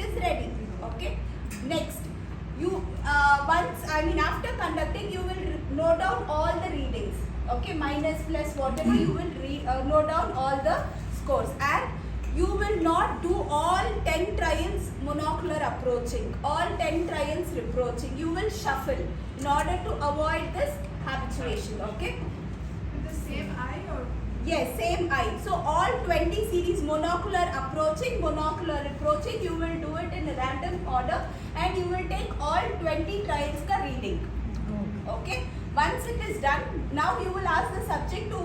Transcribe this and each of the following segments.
is ready. Okay. Next, you after conducting, you will note down all the readings. Okay, minus, plus, whatever, you will note down all the scores, and you will not do all 10 trials monocular approaching, all 10 trials reproaching. You will shuffle in order to avoid this habituation. Okay. With the same eye or? Yes, same eye. So all 20 series monocular approaching, monocular approaching, you will do it in a random order, and you will take all 20 trials ka reading. Okay. Once it is done, now you will ask the subject to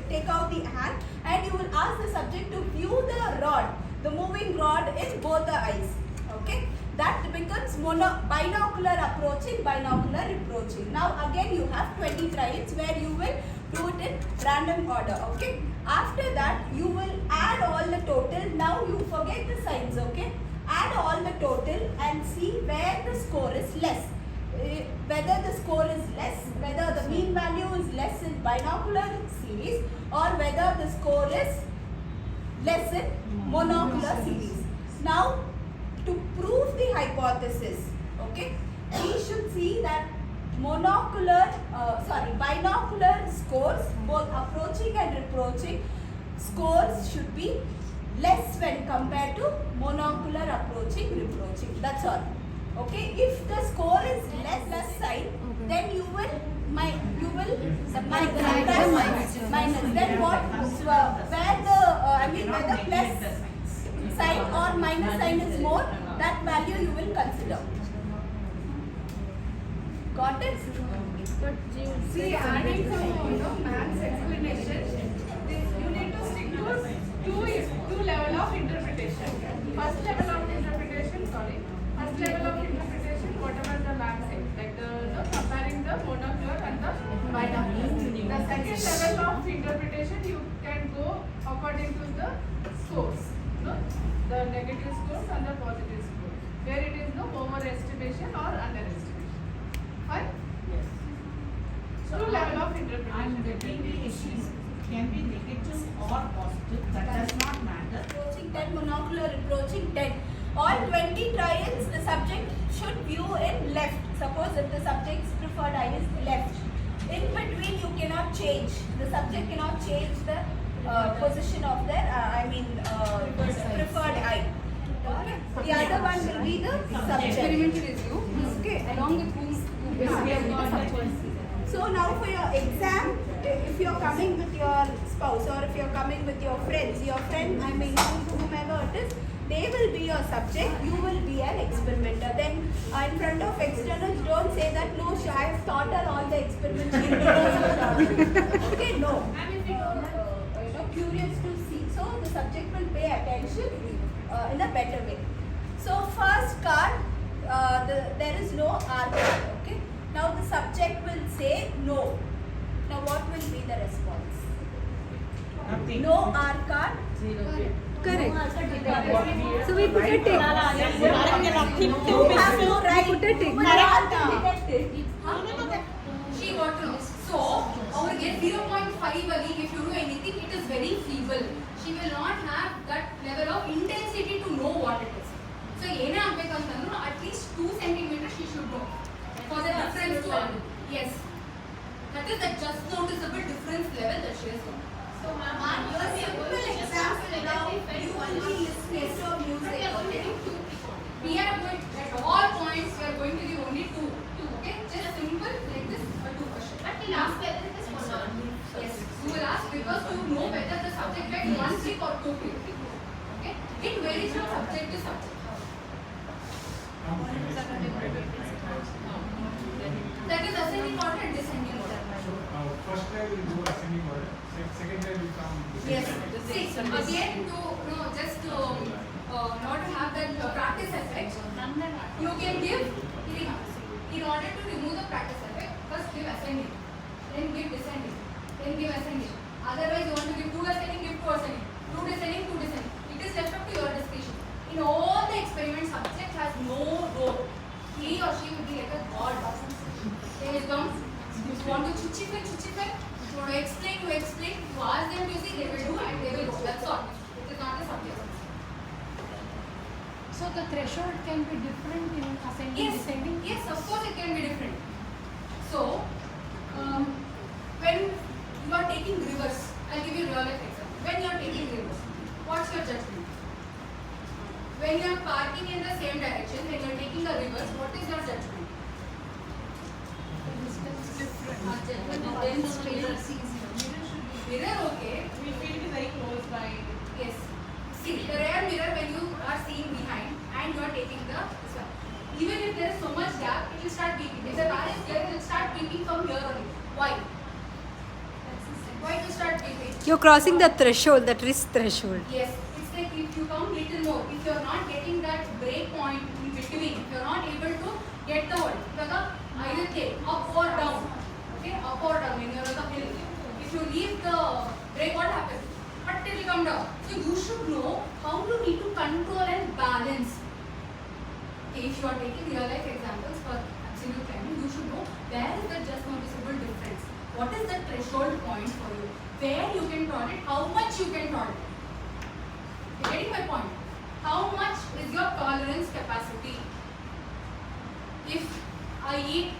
take out the hand, and you will ask the subject to view the rod, the moving rod in both the eyes. Okay. That becomes binocular approaching, binocular approaching. Now again you have 20 trials where you will do it in random order. Okay. After that you will add all the total. Now you forget the signs. Okay. Add all the total and see where the score is less. Whether the score is less, whether the mean value is less in binocular series, or whether the score is less in monocular series. Now, to prove the hypothesis, okay, we should see that binocular scores, both approaching and reproaching scores, should be less when compared to monocular approaching, reproaching. That's all. Okay, if the score is less side, then you will minus. Then what? Where the plus sign or minus sign is more, that value you will consider. Got it? See, adding to maths explanation, you need to stick to two level of interpretation. First level of interpretation, whatever the ma'am said, like comparing the monocular and the binocular. The second level of interpretation, you can go according to the scores, the negative scores and the positive scores, where it is no overestimation or underestimation. Fine? Yes. So two level of interpretation. And the deviations can be negative or positive, that does not matter. Approaching 10, monocular approaching 10. All 20 trials, the subject should view in left. Suppose if the subject's preferred eye is left. In between, you cannot change. The subject cannot change the position of their, preferred eye. Okay. The other one will be the subject. Experimental is you. Okay. Along with whom you have got subject. So now for your exam, if you are coming with your spouse or if you are coming with your friends, whomever it is, they will be your subject, you will be an experimenter. Then in front of externals, don't say that, no, I have taught her all the experiments. Okay, no. Curious to see. So the subject will pay attention in a better way. So first card, there is no R card. Okay. Now the subject will say no. Now what will be the response? Nothing. No R card. Correct. So we put a tick. You have to write. Put a tick. She got to know. So, our get 0.5 only, if you do anything, it is very feeble. She will not have that level of intensity to know what it is. So, at least 2 centimeters she should know. For the difference to all. Yes. That is the just noticeable difference level that she has got. So, ma'am, your simple example now, you will be listening to music. We are going, at all points, we are going to give only two. Okay? Just simple, like this, or 2 questions. But we'll ask whether it is one or not. Yes, you will ask because to know whether the subject gets 1 click or 2 click. Okay? It varies from subject to subject. That is ascending order and descending order. First try will do ascending order. Second try will come. Yes. See, again to just not to have that practice effect, you can give in order to remove the practice effect. First give ascending, then give descending, then give ascending. Otherwise, you want to give 2 ascending, give 2 ascending, 2 descending, 2 descending. It is left up to your discretion. In all the experiments, subject has no role. He or she will be like a god. They will come. If you want to chuchify, chuchify. If you want to explain, you explain. You ask them to see, they will do and they will go. That's all. It is not a subject. So the threshold can be different in ascending, Yes, descending? yes, of course it can be different. So, when you are taking reverse, I'll give you real life example. When you are taking reverse, what's your judgment? When you are parking in the same direction, when you are taking a reverse, what is your judgment? Mirror, okay. We feel it very close by. Yes. See, the rear mirror when you are seeing behind and you are taking the this one. Even if there is so much gap, it will start beeping. If the car is there, it will start beeping from here only. Why? Why it will start beeping? You're crossing the threshold, that risk threshold. Yes, it's like if you come little more, if you are not getting that break point in between, if you are not able to get the hold, either take up or down, okay, up or down when you are on the hill. If you leave the brake, what happens? But it will come down. So you should know how you need to control and balance. Okay, if you are taking real life examples for absolute timing, you should know where is the just noticeable difference. What is the threshold point for you? Where you can tolerate, how much you can tolerate. You're getting my point? How much is your tolerance capacity? If I eat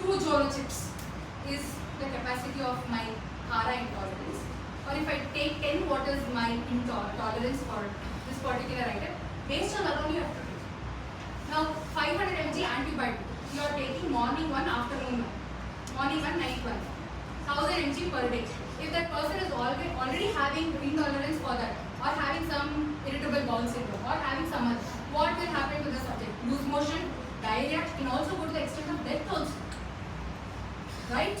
2 Jolo chips, is the capacity of my Hara intolerance? Or if I take 10, what is my tolerance for this particular item? Based on alone you have to take. Now 500 mg antibiotic, you are taking morning one, afternoon one. Morning one, night one. 1000 mg per day. If that person is already having intolerance for that, or having some irritable bowel syndrome, or having some other, what will happen to the subject? Loose motion, diarrhea, can also go to the extent of death also. Right?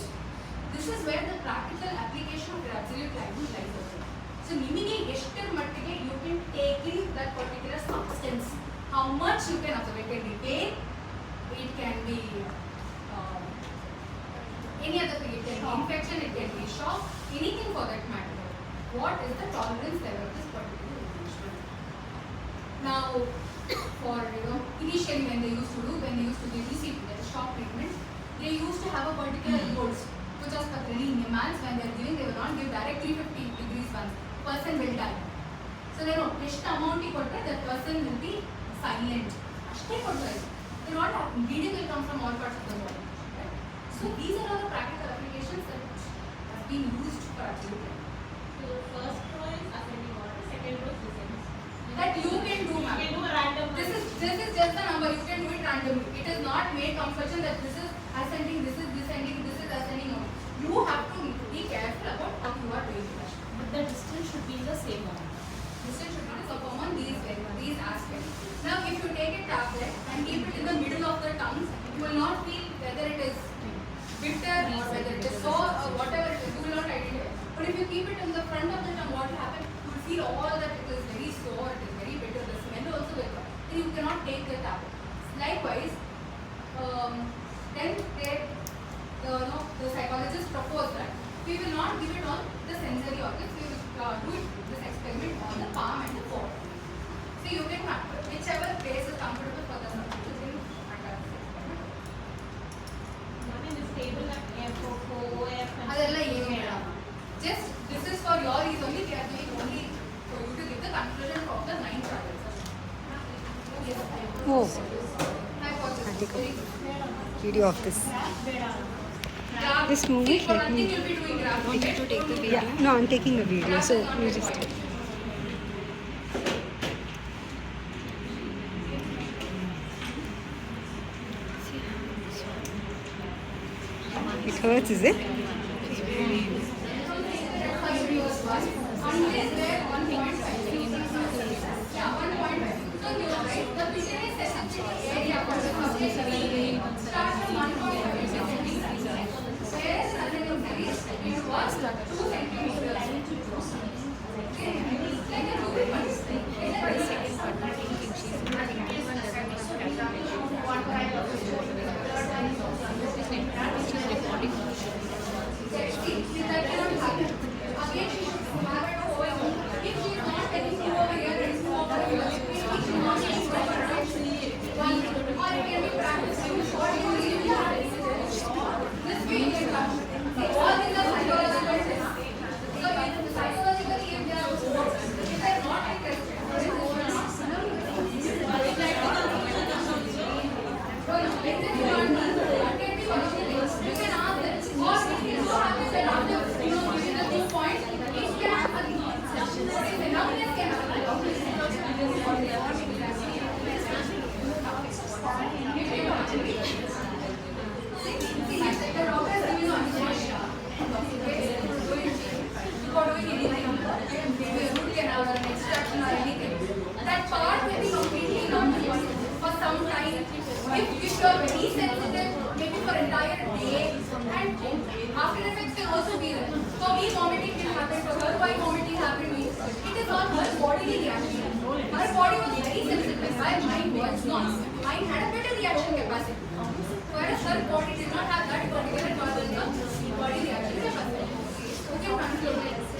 This is where the practical application of your absolute timing lies also. So, ನಿಮಗೆ ಎಷ್ಟರ ಮಟ್ಟಿಗೆ you can take in that particular substance. How much you can absorb. It can be pain, it can be any other thing. It can be infection, it can be shock, anything for that matter. What is the tolerance level of this particular infection? Now, for initially when they used to give ECT, that is shock treatment, they used to have a particular dose, which was really Nimans. When they are giving, they will not give direct 350 degrees once. Person will die. So they know which amount he got, that person will be silent. Ashte kodtare. They not happen. Bleeding will come from all parts of the body. Right? So these are all the practical applications that have been used for absolute. So first row is ascending order, second row is descending. That you can do, ma'am. You can do a random. This is just the number. You can do it randomly. It is not made compulsion that this is ascending, this is descending, this is ascending. No. You have to be careful about what you are doing. But the distance should be the same one. Distance should not perform on these aspects. Now, if you take a tablet and keep it in the middle of the tongue, you will not feel whether it is bitter or whether it is sour or whatever it is. You will not identify. But if you keep it in the front of the tongue, what will happen? You will feel all that it is very sour, it is very bitter. The smell also will come. Then you cannot take the tablet. Likewise, then the psychologist proposed that we will not give it on the sensory organs. We will do this experiment on the palm and the forehead. So you can whichever place is comfortable for the subject, you can conduct this experiment. One in this table at OF and ಅದೆಲ್ಲ ಏನು ಬೇಡ. Just this is for your ease only. We are giving only for you to give the conclusion of the 9 trials. Yes. Oh, Hypothesis. Very good. video of this. Graph. This movie, See, for let me- nothing you'll be doing graph. Okay? Yeah, no, I'm taking a video, so you just. It hurts, is it? Or it can be practiced. anything. That part may be completely numb for some time. If you are very sensitive, maybe for entire day, and after effects can also be there. For me, vomiting can happen. For her, why vomiting happened means it is all her bodily reaction. Her body was very sensitive, while mine was not. Mine had a better reaction capacity. Whereas her body did not have that particular part of the body reaction capacity. Okay, conclude.